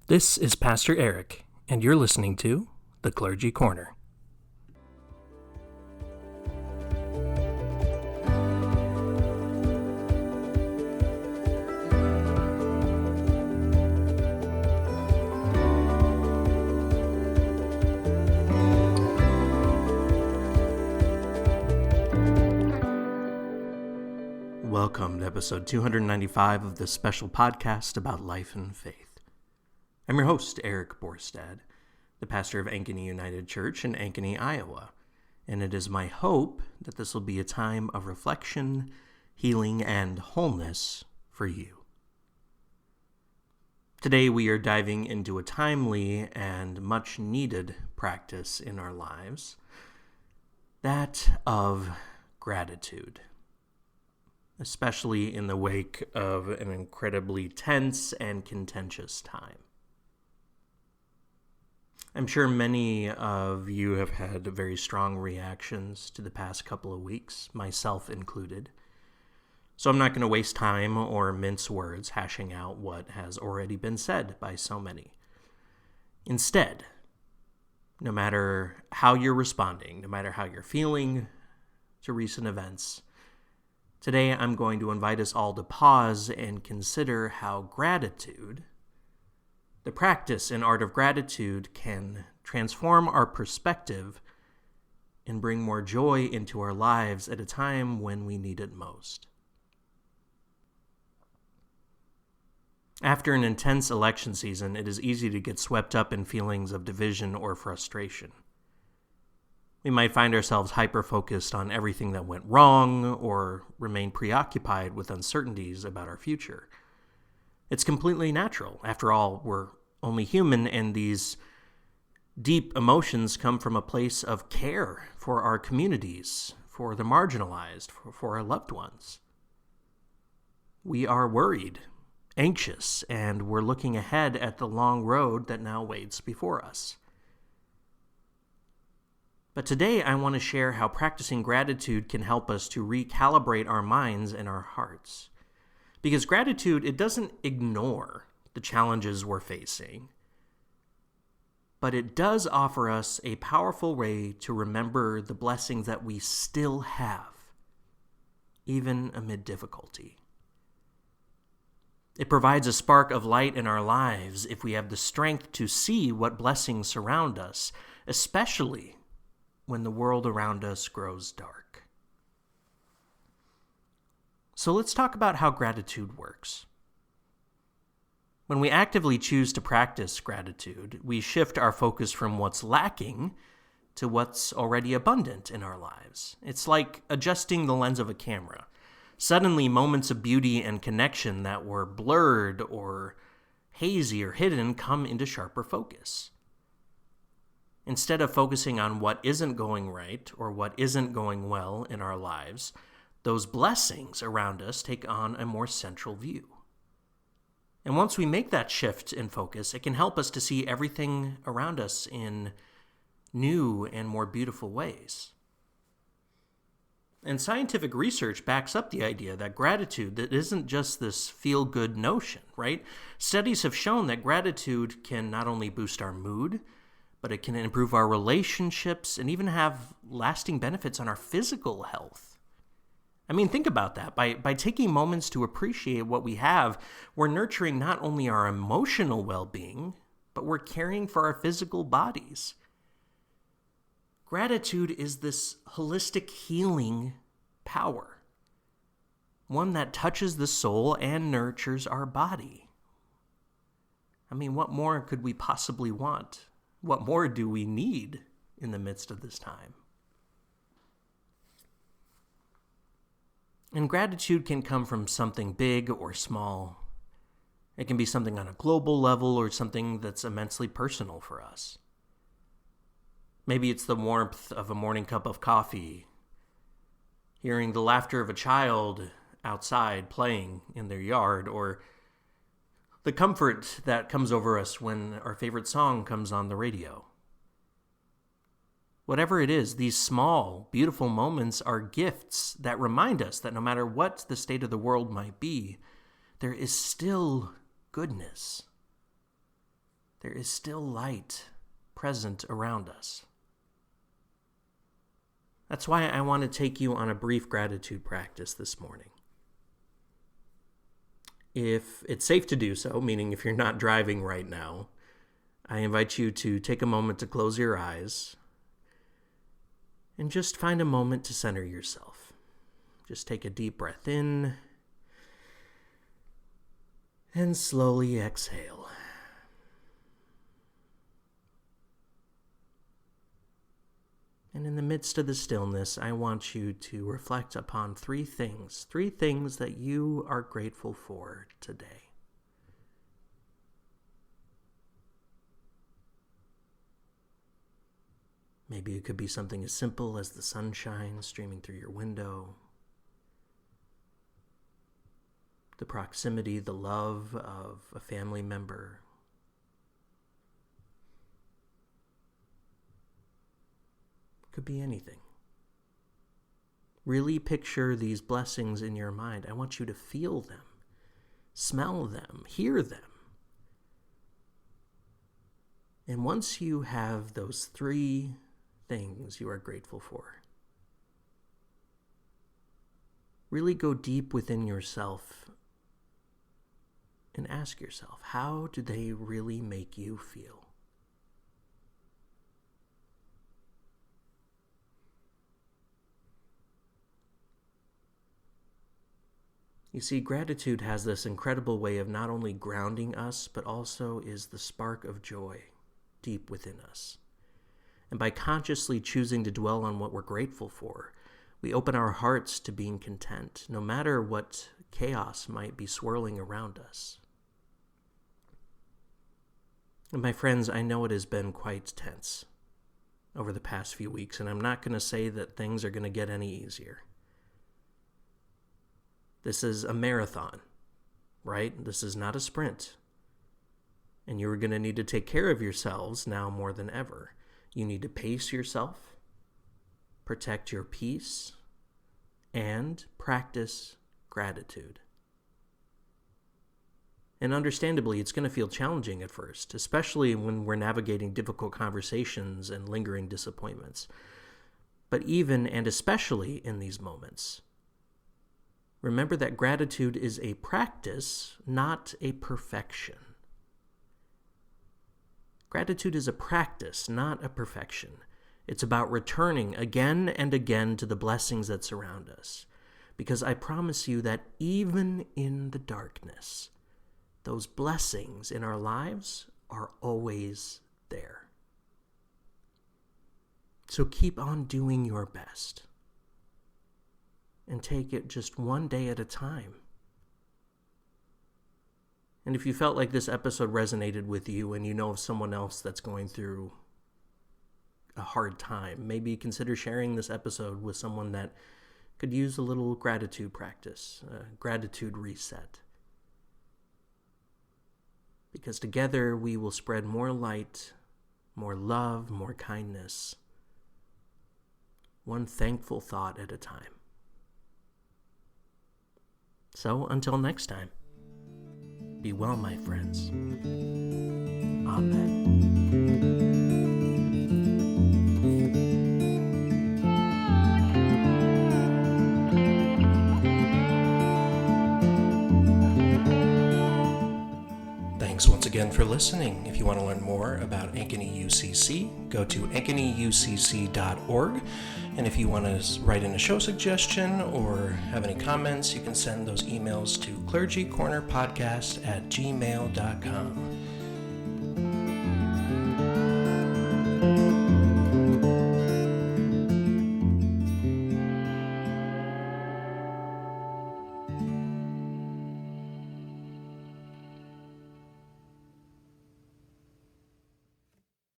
This is Pastor Arik, and you're listening to The Clergy Corner. Welcome to episode 295 of this special podcast about life and faith. I'm your host, Eric Borstad, the pastor of Ankeny United Church in Ankeny, Iowa, and it is my hope that this will be a time of reflection, healing, and wholeness for you. Today we are diving into a timely and much-needed practice in our lives, that of gratitude, especially in the wake of an incredibly tense and contentious time. I'm sure many of you have had very strong reactions to the past couple of weeks, myself included. So I'm not going to waste time or mince words hashing out what has already been said by so many. Instead, no matter how you're responding, no matter how you're feeling to recent events, today I'm going to invite us all to pause and consider how gratitude, the practice and art of gratitude, can transform our perspective and bring more joy into our lives at a time when we need it most. After an intense election season, it is easy to get swept up in feelings of division or frustration. We might find ourselves hyper-focused on everything that went wrong or remain preoccupied with uncertainties about our future. It's completely natural. After all, we're only human, and these deep emotions come from a place of care for our communities, for the marginalized, for our loved ones. We are worried, anxious, and we're looking ahead at the long road that now waits before us. But today I want to share how practicing gratitude can help us to recalibrate our minds and our hearts. Because gratitude, it doesn't ignore the challenges we're facing, but it does offer us a powerful way to remember the blessings that we still have, even amid difficulty. It provides a spark of light in our lives if we have the strength to see what blessings surround us, especially when the world around us grows dark. So let's talk about how gratitude works. When we actively choose to practice gratitude, we shift our focus from what's lacking to what's already abundant in our lives. It's like adjusting the lens of a camera. Suddenly, moments of beauty and connection that were blurred or hazy or hidden come into sharper focus. Instead of focusing on what isn't going right or what isn't going well in our lives, those blessings around us take on a more central view. And once we make that shift in focus, it can help us to see everything around us in new and more beautiful ways. And scientific research backs up the idea that gratitude, that isn't just this feel-good notion, right? Studies have shown that gratitude can not only boost our mood, but it can improve our relationships and even have lasting benefits on our physical health. I mean, think about that. By taking moments to appreciate what we have, we're nurturing not only our emotional well-being, but we're caring for our physical bodies. Gratitude is this holistic healing power, one that touches the soul and nurtures our body. I mean, what more could we possibly want? What more do we need in the midst of this time? And gratitude can come from something big or small. It can be something on a global level or something that's immensely personal for us. Maybe it's the warmth of a morning cup of coffee, hearing the laughter of a child outside playing in their yard, or the comfort that comes over us when our favorite song comes on the radio. Whatever it is, these small, beautiful moments are gifts that remind us that no matter what the state of the world might be, there is still goodness. there is still light present around us. That's why I want to take you on a brief gratitude practice this morning. If it's safe to do so, meaning if you're not driving right now, I invite you to take a moment to close your eyes and just find a moment to center yourself. Just take a deep breath in and slowly exhale. And in the midst of the stillness, I want you to reflect upon three things that you are grateful for today. Maybe it could be something as simple as the sunshine streaming through your window, the proximity, the love of a family member. Could be anything. Really picture these blessings in your mind. I want you to feel them, smell them, hear them. And once you have those three things you are grateful for, really go deep within yourself and ask yourself, how do they really make you feel? You see, gratitude has this incredible way of not only grounding us, but also is the spark of joy deep within us. And by consciously choosing to dwell on what we're grateful for, we open our hearts to being content, no matter what chaos might be swirling around us. And my friends, I know it has been quite tense over the past few weeks, and I'm not going to say that things are going to get any easier. This is a marathon, right? This is not a sprint. And you're going to need to take care of yourselves now more than ever. You need to pace yourself, protect your peace, and practice gratitude. And understandably, it's going to feel challenging at first, especially when we're navigating difficult conversations and lingering disappointments. But even and especially in these moments, remember that gratitude is a practice, not a perfection. Gratitude is a practice, not a perfection. It's about returning again and again to the blessings that surround us. Because I promise you that even in the darkness, those blessings in our lives are always there. So keep on doing your best. And take it just one day at a time. And if you felt like this episode resonated with you and you know of someone else that's going through a hard time, maybe consider sharing this episode with someone that could use a little gratitude practice, a gratitude reset. Because together we will spread more light, more love, more kindness, one thankful thought at a time. So, until next time, be well, my friends. Amen. Thanks once again for listening. If you want to learn more about Ankeny UCC, go to ankenyucc.org. And if you want to write in a show suggestion or have any comments, you can send those emails to clergycornerpodcast@gmail.com.